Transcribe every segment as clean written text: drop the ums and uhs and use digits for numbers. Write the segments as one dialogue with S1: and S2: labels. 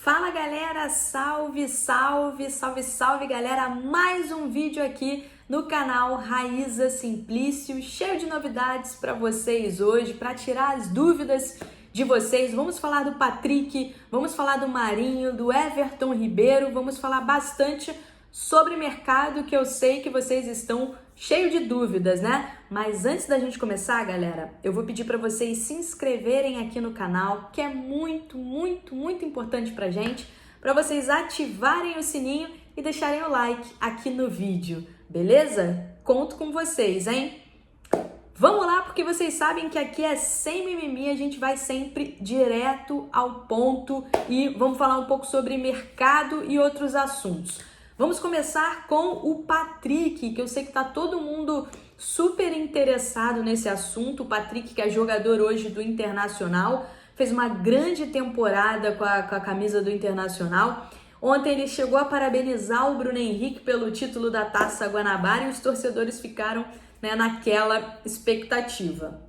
S1: Fala galera, salve, salve, salve, salve galera, mais um vídeo aqui no canal Raíza Simplício, cheio de novidades para vocês hoje, para tirar as dúvidas de vocês. Vamos falar do Patrick, vamos falar do Marinho, do Everton Ribeiro, vamos falar bastante sobre mercado, que eu sei que vocês estão cheio de dúvidas, né? Mas antes da gente começar, galera, eu vou pedir para vocês se inscreverem aqui no canal, que é muito importante pra gente, para vocês ativarem o sininho e deixarem o like aqui no vídeo, beleza? Conto com vocês, hein? Vamos lá, porque vocês sabem que aqui é sem mimimi, a gente vai sempre direto ao ponto e vamos falar um pouco sobre mercado e outros assuntos. Vamos começar com o Patrick, que eu sei que tá todo mundo super interessado nesse assunto. O Patrick, que é jogador hoje do Internacional, fez uma grande temporada com a camisa do Internacional. Ontem ele chegou a parabenizar o Bruno Henrique pelo título da Taça Guanabara e os torcedores ficaram, né, naquela expectativa.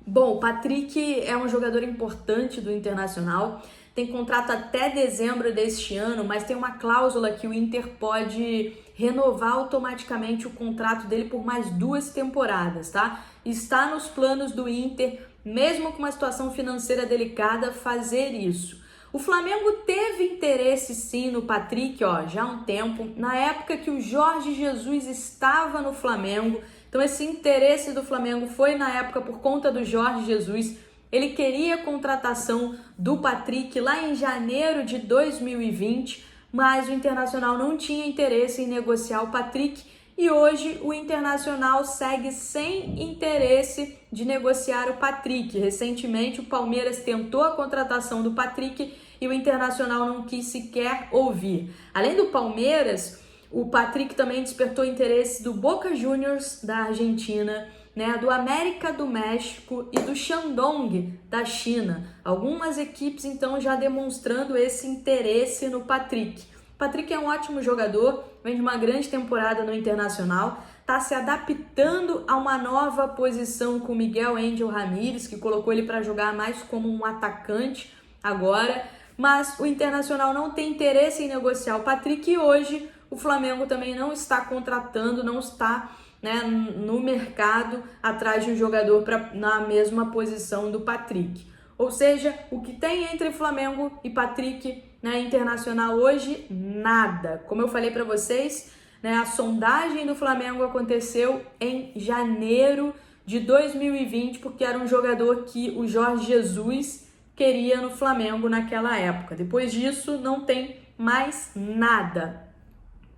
S1: Bom, o Patrick é um jogador importante do Internacional, tem contrato até dezembro deste ano, mas tem uma cláusula que o Inter pode renovar automaticamente o contrato dele por mais 2 temporadas, tá? Está nos planos do Inter, mesmo com uma situação financeira delicada, fazer isso. O Flamengo teve interesse sim no Patrick, já há um tempo, na época que o Jorge Jesus estava no Flamengo. Então esse interesse do Flamengo foi na época por conta do Jorge Jesus. Ele queria a contratação do Patrick lá em janeiro de 2020, mas o Internacional não tinha interesse em negociar o Patrick e hoje o Internacional segue sem interesse de negociar o Patrick. Recentemente o Palmeiras tentou a contratação do Patrick e o Internacional não quis sequer ouvir. Além do Palmeiras, o Patrick também despertou interesse do Boca Juniors da Argentina, né, do América do México e do Shandong da China. Algumas equipes então já demonstrando esse interesse no Patrick. O Patrick é um ótimo jogador, vem de uma grande temporada no Internacional, está se adaptando a uma nova posição com o Miguel Ángel Ramírez, que colocou ele para jogar mais como um atacante agora, mas o Internacional não tem interesse em negociar o Patrick e hoje o Flamengo também não está contratando, não está, né, no mercado atrás de um jogador na mesma posição do Patrick. Ou seja, o que tem entre Flamengo e Patrick, né, Internacional hoje, nada. Como eu falei para vocês, né, a sondagem do Flamengo aconteceu em janeiro de 2020, porque era um jogador que o Jorge Jesus queria no Flamengo naquela época. Depois disso, não tem mais nada.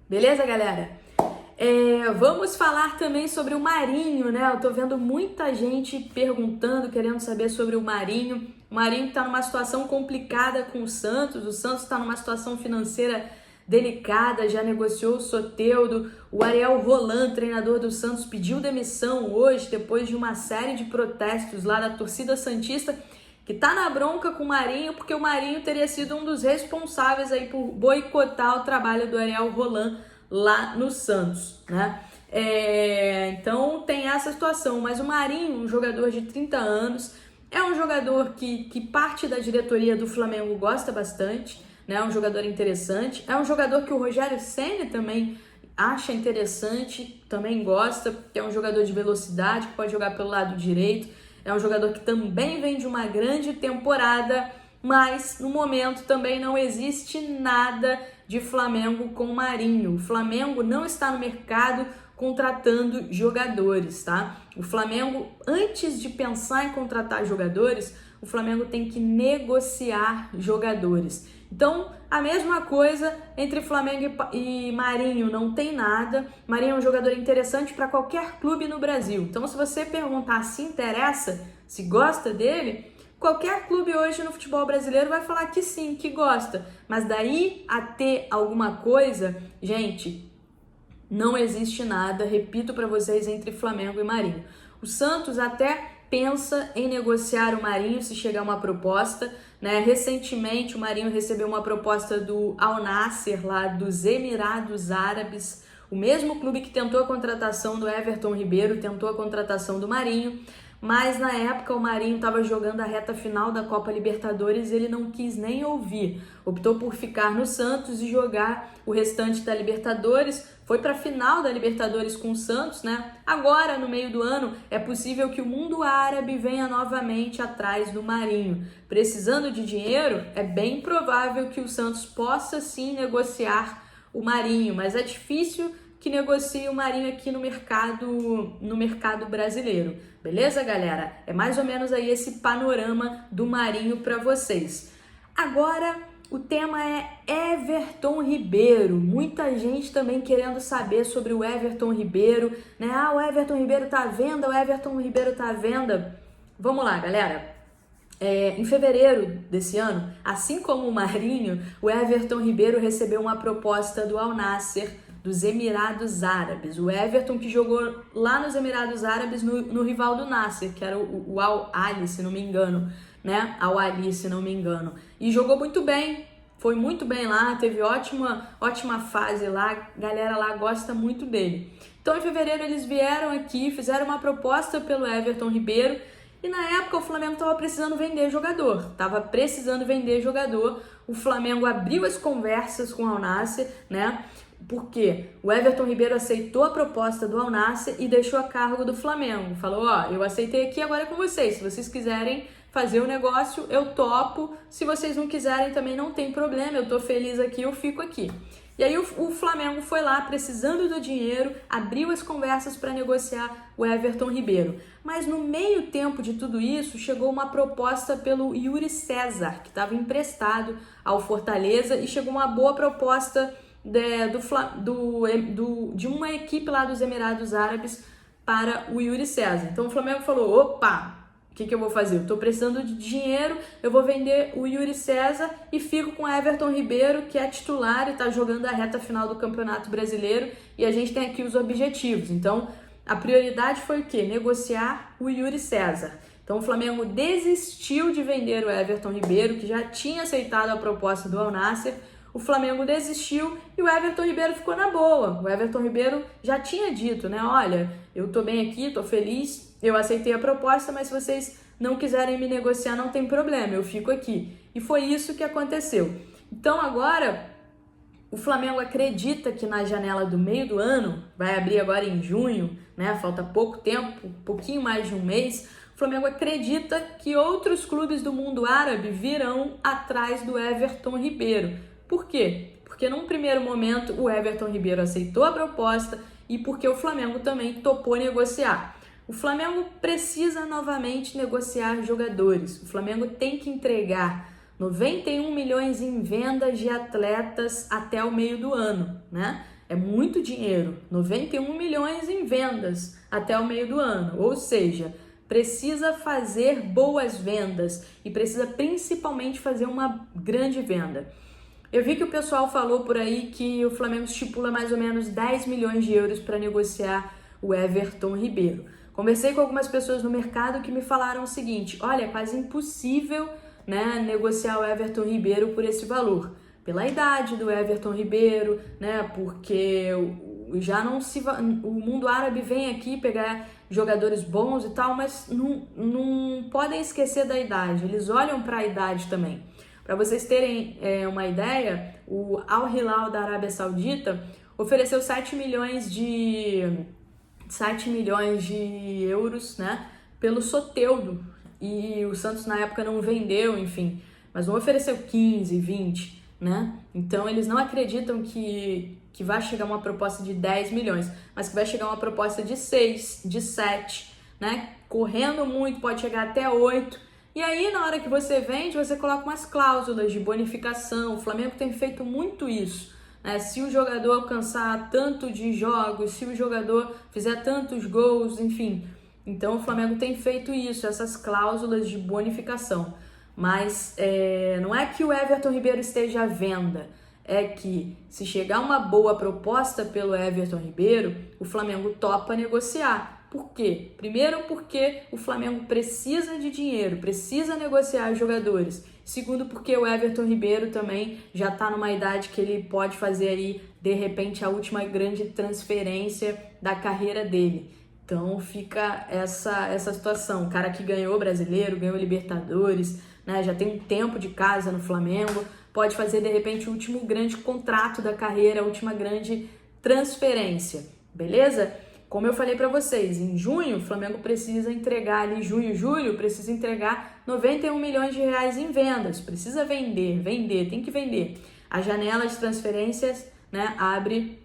S1: Beleza, galera? Vamos falar também sobre o Marinho, né? Eu tô vendo muita gente perguntando, querendo saber sobre o Marinho. O Marinho tá numa situação complicada com o Santos tá numa situação financeira delicada, já negociou o Soteldo. O Ariel Roland, treinador do Santos, pediu demissão hoje, depois de uma série de protestos lá da torcida santista, que tá na bronca com o Marinho, porque o Marinho teria sido um dos responsáveis aí por boicotar o trabalho do Ariel Roland lá no Santos, né? Então tem essa situação, mas o Marinho, um jogador de 30 anos, é um jogador que parte da diretoria do Flamengo gosta bastante, né? É um jogador interessante, é um jogador que o Rogério Ceni também acha interessante, também gosta, que é um jogador de velocidade, que pode jogar pelo lado direito, é um jogador que também vem de uma grande temporada, mas no momento também não existe nada de Flamengo com o Marinho. O Flamengo não está no mercado contratando jogadores, tá? O Flamengo, antes de pensar em contratar jogadores, o Flamengo tem que negociar jogadores. Então, a mesma coisa entre Flamengo e Marinho, não tem nada. Marinho é um jogador interessante para qualquer clube no Brasil. Então, se você perguntar se interessa, se gosta dele, qualquer clube hoje no futebol brasileiro vai falar que sim, que gosta. Mas daí a ter alguma coisa, gente, não existe nada, repito para vocês, entre Flamengo e Marinho. O Santos até pensa em negociar o Marinho se chegar uma proposta, né? Recentemente o Marinho recebeu uma proposta do Al Nassr lá dos Emirados Árabes, o mesmo clube que tentou a contratação do Everton Ribeiro, tentou a contratação do Marinho, mas na época o Marinho estava jogando a reta final da Copa Libertadores e ele não quis nem ouvir. Optou por ficar no Santos e jogar o restante da Libertadores. Foi para a final da Libertadores com o Santos, né? Agora, no meio do ano, é possível que o mundo árabe venha novamente atrás do Marinho. Precisando de dinheiro, é bem provável que o Santos possa sim negociar o Marinho, mas é difícil que negocie o Marinho aqui no mercado brasileiro. Beleza, galera? É mais ou menos aí esse panorama do Marinho para vocês. Agora, o tema é Everton Ribeiro. Muita gente também querendo saber sobre o Everton Ribeiro, né? Ah, o Everton Ribeiro tá à venda, o Everton Ribeiro tá à venda. Vamos lá, galera. Em fevereiro desse ano, assim como o Marinho, o Everton Ribeiro recebeu uma proposta do Al Nassr, dos Emirados Árabes. O Everton que jogou lá nos Emirados Árabes no rival do Nassr, que era o Al Ahly, se não me engano, né? Al Ahly, se não me engano. E jogou muito bem, foi muito bem lá, teve ótima fase lá, a galera lá gosta muito dele. Então em fevereiro eles vieram aqui, fizeram uma proposta pelo Everton Ribeiro e na época o Flamengo estava precisando vender jogador, o Flamengo abriu as conversas com o Al Nassr, né? Porque o Everton Ribeiro aceitou a proposta do Al Nassr e deixou a cargo do Flamengo. Falou, ó, eu aceitei aqui, agora é com vocês. Se vocês quiserem fazer o negócio, eu topo. Se vocês não quiserem, também não tem problema. Eu tô feliz aqui, eu fico aqui. E aí o Flamengo foi lá, precisando do dinheiro, abriu as conversas para negociar o Everton Ribeiro. Mas no meio tempo de tudo isso, chegou uma proposta pelo Yuri César, que estava emprestado ao Fortaleza, e chegou uma boa proposta de uma equipe lá dos Emirados Árabes para o Yuri César. Então o Flamengo falou, opa, o que eu vou fazer? Eu estou precisando de dinheiro, eu vou vender o Yuri César e fico com o Everton Ribeiro, que é titular e está jogando a reta final do Campeonato Brasileiro, e a gente tem aqui os objetivos. Então a prioridade foi o quê? Negociar o Yuri César. Então o Flamengo desistiu de vender o Everton Ribeiro, que já tinha aceitado a proposta do Al Nassr. O Flamengo desistiu e o Everton Ribeiro ficou na boa. O Everton Ribeiro já tinha dito, né? Olha, eu tô bem aqui, tô feliz, eu aceitei a proposta, mas se vocês não quiserem me negociar, não tem problema, eu fico aqui. E foi isso que aconteceu. Então agora, o Flamengo acredita que na janela do meio do ano, vai abrir agora em junho, né? Falta pouco tempo, um pouquinho mais de um mês. O Flamengo acredita que outros clubes do mundo árabe virão atrás do Everton Ribeiro. Por quê? Porque num primeiro momento o Everton Ribeiro aceitou a proposta e porque o Flamengo também topou negociar. O Flamengo precisa novamente negociar jogadores. O Flamengo tem que entregar 91 milhões em vendas de atletas até o meio do ano, né? É muito dinheiro, 91 milhões em vendas até o meio do ano, ou seja, precisa fazer boas vendas e precisa principalmente fazer uma grande venda. Eu vi que o pessoal falou por aí que o Flamengo estipula mais ou menos 10 milhões de euros para negociar o Everton Ribeiro. Conversei com algumas pessoas no mercado que me falaram o seguinte, olha, é quase impossível, né, negociar o Everton Ribeiro por esse valor. Pela idade do Everton Ribeiro, né, porque já não se o mundo árabe vem aqui pegar jogadores bons e tal, mas não podem esquecer da idade, eles olham para a idade também. Para vocês terem uma ideia, o Al Hilal da Arábia Saudita ofereceu 7 milhões de euros, né, pelo Soteldo, e o Santos na época não vendeu, enfim, mas não ofereceu 15, 20, né? Então eles não acreditam que vai chegar uma proposta de 10 milhões, mas que vai chegar uma proposta de 6, de 7, né? Correndo muito, pode chegar até 8. E aí, na hora que você vende, você coloca umas cláusulas de bonificação. O Flamengo tem feito muito isso, né? Se o jogador alcançar tanto de jogos, se o jogador fizer tantos gols, enfim. Então, o Flamengo tem feito isso, essas cláusulas de bonificação. Mas não é que o Everton Ribeiro esteja à venda. É que, se chegar uma boa proposta pelo Everton Ribeiro, o Flamengo topa negociar. Por quê? Primeiro, porque o Flamengo precisa de dinheiro, precisa negociar jogadores. Segundo, porque o Everton Ribeiro também já está numa idade que ele pode fazer aí, de repente, a última grande transferência da carreira dele. Então fica essa situação. O cara que ganhou Brasileiro, ganhou Libertadores, né, já tem um tempo de casa no Flamengo, pode fazer de repente o último grande contrato da carreira, a última grande transferência, beleza? Como eu falei para vocês, em junho o Flamengo precisa entregar ali, junho, julho, precisa entregar 91 milhões de reais em vendas, precisa vender, tem que vender. A janela de transferências, né, abre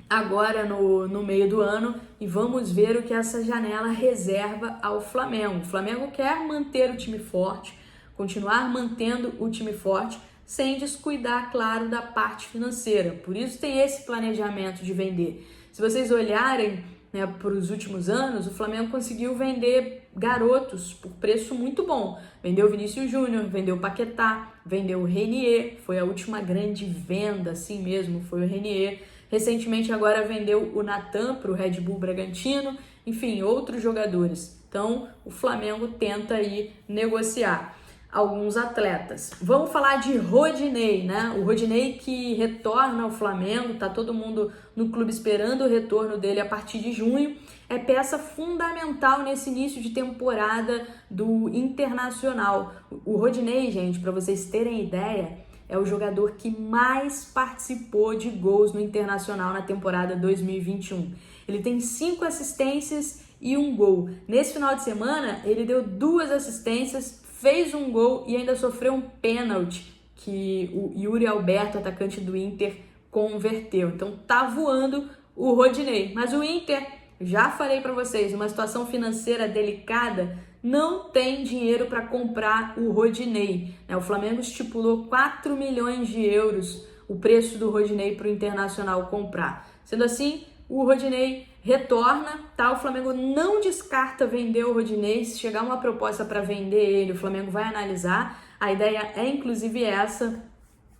S1: agora no meio do ano e vamos ver o que essa janela reserva ao Flamengo. O Flamengo quer manter o time forte, continuar mantendo o time forte, sem descuidar, claro, da parte financeira. Por isso tem esse planejamento de vender. Se vocês olharem, né, para os últimos anos, o Flamengo conseguiu vender garotos por preço muito bom. Vendeu o Vinícius Júnior, vendeu o Paquetá, vendeu o Renier, foi a última grande venda, assim mesmo, foi o Renier. Recentemente agora vendeu o Natan para o Red Bull Bragantino, enfim, outros jogadores. Então o Flamengo tenta aí negociar alguns atletas. Vamos falar de Rodinei, né? O Rodinei que retorna ao Flamengo, tá todo mundo no clube esperando o retorno dele a partir de junho. É peça fundamental nesse início de temporada do Internacional. O Rodinei, gente, para vocês terem ideia, é o jogador que mais participou de gols no Internacional na temporada 2021. Ele tem 5 assistências e 1 gol. Nesse final de semana, ele deu 2 assistências, fez 1 gol e ainda sofreu um pênalti que o Yuri Alberto, atacante do Inter, converteu. Então tá voando o Rodinei. Mas o Inter, já falei para vocês, uma situação financeira delicada, não tem dinheiro para comprar o Rodinei. O Flamengo estipulou 4 milhões de euros o preço do Rodinei para o Internacional comprar. Sendo assim, o Rodinei retorna, tá? O Flamengo não descarta vender o Rodinei. Se chegar uma proposta para vender ele, o Flamengo vai analisar. A ideia é inclusive essa,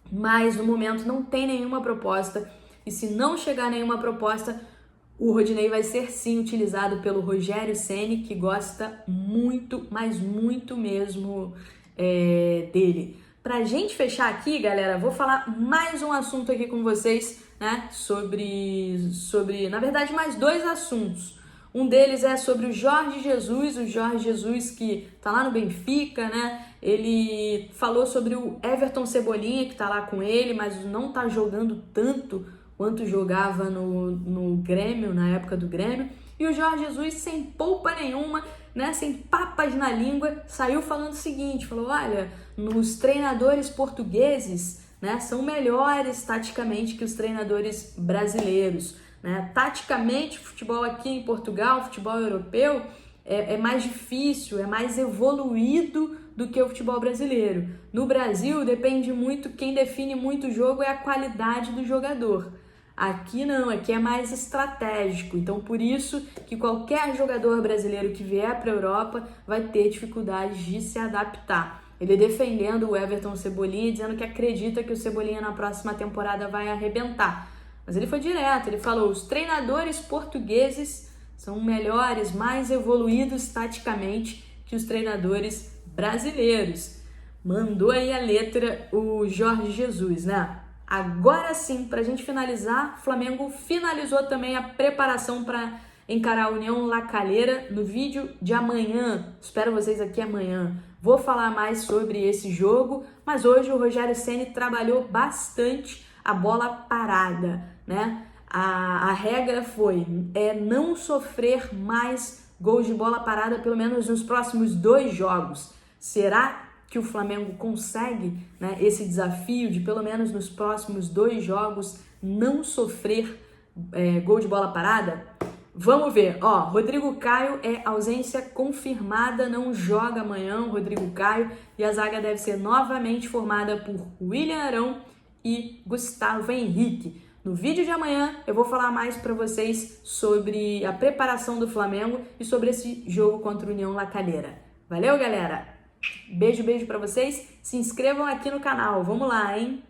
S1: mas no momento não tem nenhuma proposta. E se não chegar nenhuma proposta, o Rodinei vai ser sim utilizado pelo Rogério Ceni, que gosta muito, mas muito mesmo dele. Pra gente fechar aqui, galera, vou falar mais um assunto aqui com vocês, né? Sobre, na verdade, mais 2 assuntos. Um deles é sobre o Jorge Jesus que tá lá no Benfica, né? Ele falou sobre o Everton Cebolinha, que tá lá com ele, mas não tá jogando tanto quanto jogava no Grêmio, na época do Grêmio. E o Jorge Jesus, sem poupa nenhuma, né, sem papas na língua, saiu falando o seguinte, falou, olha, os treinadores portugueses, né, são melhores taticamente que os treinadores brasileiros. Né? Taticamente, o futebol aqui em Portugal, o futebol europeu, é mais difícil, é mais evoluído do que o futebol brasileiro. No Brasil, depende muito, quem define muito o jogo é a qualidade do jogador. Aqui não, aqui é mais estratégico, então por isso que qualquer jogador brasileiro que vier para a Europa vai ter dificuldade de se adaptar. Ele defendendo o Everton Cebolinha, dizendo que acredita que o Cebolinha na próxima temporada vai arrebentar. Mas ele foi direto, ele falou, os treinadores portugueses são melhores, mais evoluídos taticamente que os treinadores brasileiros. Mandou aí a letra o Jorge Jesus, né? Agora sim, para a gente finalizar, o Flamengo finalizou também a preparação para encarar a União La Calera no vídeo de amanhã. Espero vocês aqui amanhã. Vou falar mais sobre esse jogo, mas hoje o Rogério Ceni trabalhou bastante a bola parada, né? A regra foi não sofrer mais gols de bola parada, pelo menos nos próximos 2 jogos. Será que o Flamengo consegue, né, esse desafio de pelo menos nos próximos 2 jogos não sofrer gol de bola parada? Vamos ver. Rodrigo Caio é ausência confirmada, não joga amanhã o Rodrigo Caio, e a zaga deve ser novamente formada por William Arão e Gustavo Henrique. No vídeo de amanhã eu vou falar mais para vocês sobre a preparação do Flamengo e sobre esse jogo contra o União La Calera. Valeu, galera! Beijo, beijo para vocês. Se inscrevam aqui no canal. Vamos lá, hein?